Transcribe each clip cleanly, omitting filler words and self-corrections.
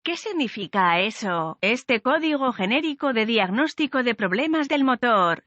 ¿Qué significa eso? Este código genérico de diagnóstico de problemas del motor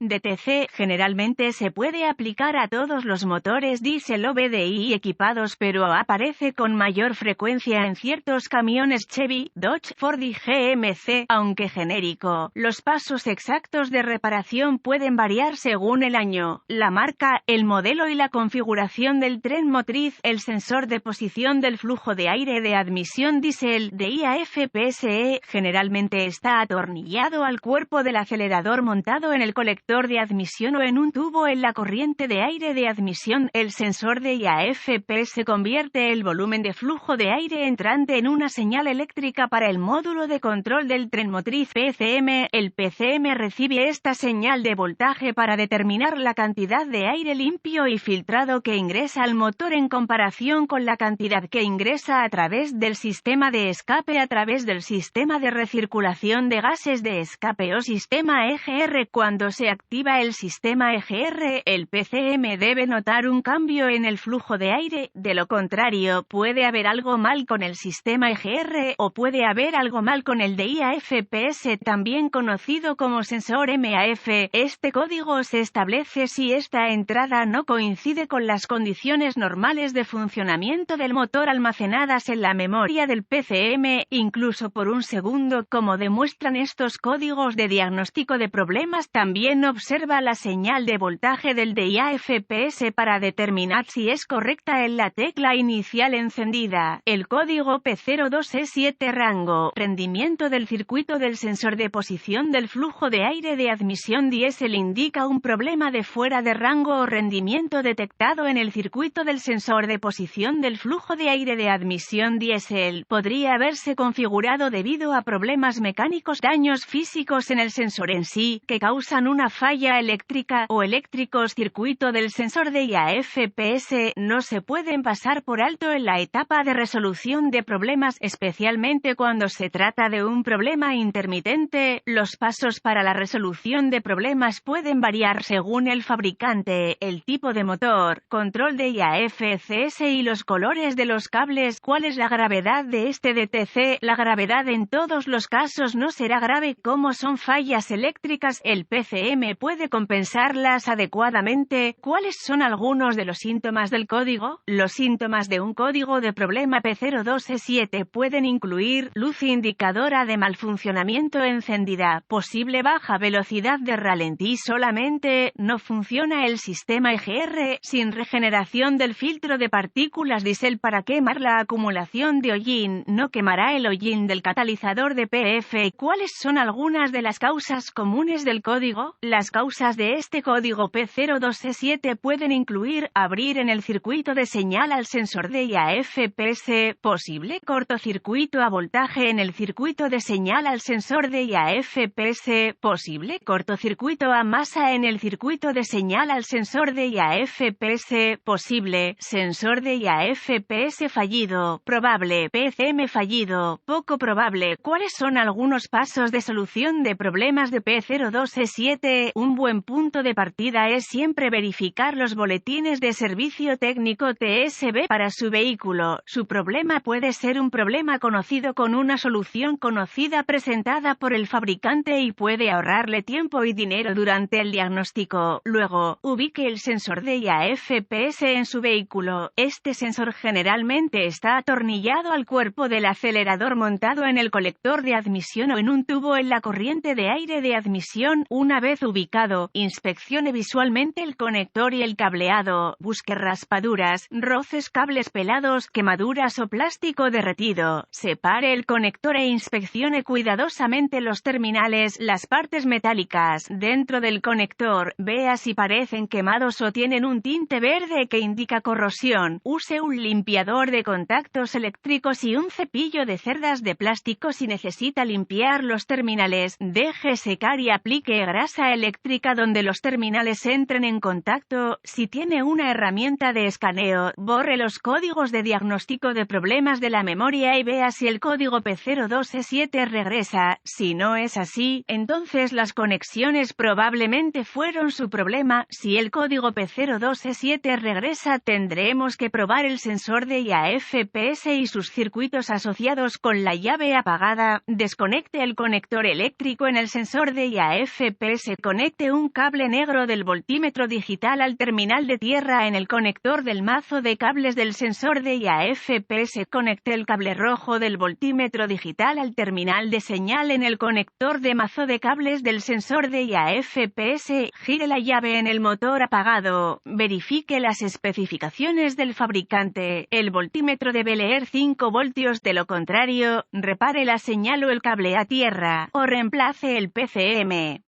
DTC, generalmente se puede aplicar a todos los motores diésel o VDI equipados, pero aparece con mayor frecuencia en ciertos camiones Chevy, Dodge, Ford y GMC, aunque genérico. Los pasos exactos de reparación pueden variar según el año, la marca, el modelo y la configuración del tren motriz. El sensor de posición del flujo de aire de admisión diésel de IAFPSE generalmente está atornillado al cuerpo del acelerador montado en el colector de admisión o en un tubo en la corriente de aire de admisión. El sensor de IAFPSE convierte el volumen de flujo de aire entrante en una señal eléctrica para el módulo de control del tren motriz PCM. El PCM recibe esta señal de voltaje para determinar la cantidad de aire limpio y filtrado que ingresa al motor en comparación con la cantidad que ingresa a través del sistema de escape a través del sistema de recirculación de gases de escape o sistema EGR. Cuando se activa el sistema EGR, el PCM debe notar un cambio en el flujo de aire. De lo contrario, puede haber algo mal con el sistema EGR o puede haber algo mal con el de IAFPS, también conocido como sensor MAF. Este código se establece si esta entrada no coincide con las condiciones normales de funcionamiento del motor almacenadas en la memoria del PCM, incluso por un segundo, como demuestran estos códigos de diagnóstico de problemas. También observa la señal de voltaje del de IAFPS para determinar si es correcta en la tecla inicial encendida. El código P02E7 rango, rendimiento del circuito del sensor de posición del flujo de aire de admisión diésel indica un problema de fuera de rango o rendimiento detectado en el circuito del sensor de posición del flujo de aire de admisión diésel. Podría haberse configurado debido a problemas mecánicos, daños físicos en el sensor en sí, que causan una falla eléctrica o eléctricos. Circuito del sensor de IAFPS no se pueden pasar por alto en la etapa de resolución de problemas, especialmente cuando se trata de un problema intermitente. Los pasos para la resolución de problemas pueden variar según el fabricante, el tipo de motor, control de IAFCS y los colores de los cables. ¿Cuál es la gravedad de este DTC? La gravedad en todos los casos no será grave. Como son fallas eléctricas, el PCM puede compensarlas adecuadamente. ¿Cuáles son algunos de los síntomas del código? Los síntomas de un código de problema P02E7 pueden incluir luz indicadora de mal funcionamiento encendida, posible baja velocidad de ralentí solamente, no funciona el sistema EGR, sin regeneración del filtro de partículas diésel para quemar la acumulación de hollín, no quemará el hollín del catalizador de PF. ¿Cuáles son algunas de las causas comunes del código? Las causas de este código P02E7 pueden incluir abrir en el circuito de señal al sensor de IAFPS, posible cortocircuito a voltaje en el circuito de señal al sensor de IAFPS, posible cortocircuito a masa en el circuito de señal al sensor de IAFPS, posible sensor de IAFPS fallido, probable PCM fallido, poco probable. ¿Cuáles son algunos pasos de solución de problemas de P02E7? Un buen punto de partida es siempre verificar los boletines de servicio técnico TSB para su vehículo. Su problema puede ser un problema conocido con una solución conocida presentada por el fabricante y puede ahorrarle tiempo y dinero durante el diagnóstico. Luego, ubique el sensor de IAFPS en su vehículo. Este sensor generalmente está atornillado al cuerpo del acelerador montado en el colector de admisión o en un tubo en la corriente de aire de admisión. Una vez ubicado, inspeccione visualmente el conector y el cableado. Busque raspaduras, roces, cables pelados, quemaduras o plástico derretido. Separe el conector e inspeccione cuidadosamente los terminales, las partes metálicas dentro del conector. Vea si parecen quemados o tienen un tinte verde que indica corrosión. Use un limpiador de contactos eléctricos y un cepillo de cerdas de plástico si necesita limpiar los terminales. Deje secar y aplique grasa eléctrica donde los terminales entren en contacto. Si tiene una herramienta de escaneo, borre los códigos de diagnóstico de problemas de la memoria y vea si el código P02E7 regresa. Si no es así, entonces las conexiones probablemente fueron su problema. Si el código P02E7 regresa, tendremos que probar el sensor de IAFPS y sus circuitos asociados. asociados con la llave apagada, desconecte el conector eléctrico en el sensor de IAFPS, conecte un cable negro del voltímetro digital al terminal de tierra en el conector del mazo de cables del sensor de IAFPS, conecte el cable rojo del voltímetro digital al terminal de señal en el conector de mazo de cables del sensor de IAFPS, gire la llave en el motor apagado, verifique las especificaciones del fabricante, el voltímetro debe leer 5 voltios, de lo contrario, repare la señal o el cable a tierra, o reemplace el PCM.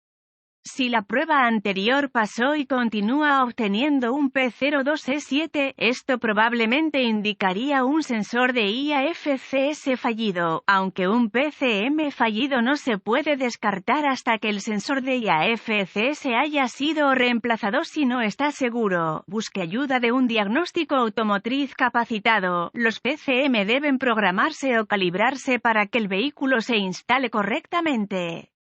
Si la prueba anterior pasó y continúa obteniendo un P02E7, esto probablemente indicaría un sensor de IAFCS fallido, aunque un PCM fallido no se puede descartar hasta que el sensor de IAFCS haya sido reemplazado. Si no está seguro, busque ayuda de un diagnóstico automotriz capacitado. Los PCM deben programarse o calibrarse para que el vehículo se instale correctamente.